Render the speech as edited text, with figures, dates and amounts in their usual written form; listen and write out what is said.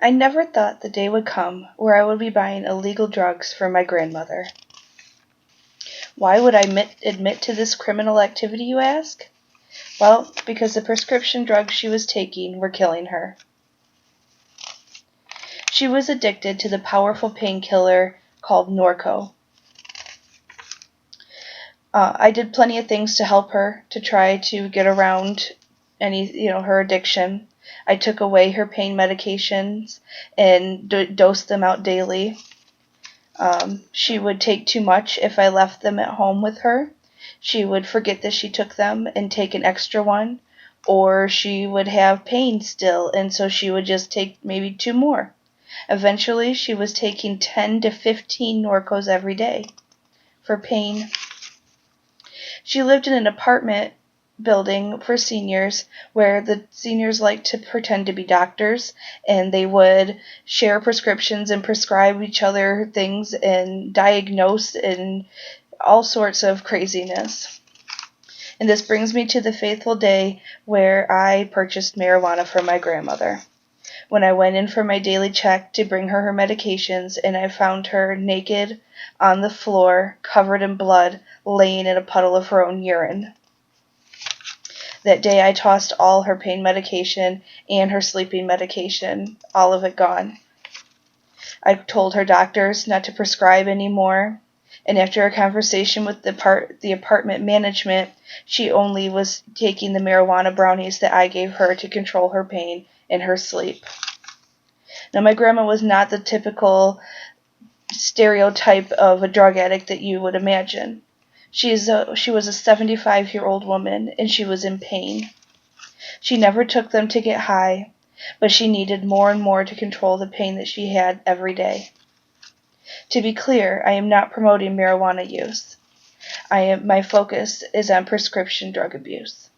I never thought the day would come where I would be buying illegal drugs for my grandmother. Why would I admit to this criminal activity, you ask? Well, because the prescription drugs she was taking were killing her. She was addicted to the powerful painkiller called Norco. I did plenty of things to help her to try to get around her addiction. I took away her pain medications and dosed them out daily. She would take too much if I left them at home with her. She would forget that she took them and take an extra one, or she would have pain still, and so she would just take maybe 2 more. Eventually, she was taking 10 to 15 Norcos every day for pain. She lived in an apartment building for seniors where the seniors liked to pretend to be doctors, and they would share prescriptions and prescribe each other things and diagnose and all sorts of craziness. And this brings me to the fateful day where I purchased marijuana for my grandmother. When I went in for my daily check to bring her medications, and I found her naked on the floor, covered in blood, laying in a puddle of her own urine. That day I tossed all her pain medication and her sleeping medication, all of it gone. I told her doctors not to prescribe anymore, and after a conversation with the apartment management, she only was taking the marijuana brownies that I gave her to control her pain and her sleep. Now, my grandma was not the typical stereotype of a drug addict that you would imagine. She was a 75-year-old woman, and she was in pain. She never took them to get high, but she needed more and more to control the pain that she had every day. To be clear, I am not promoting marijuana use. My focus is on prescription drug abuse.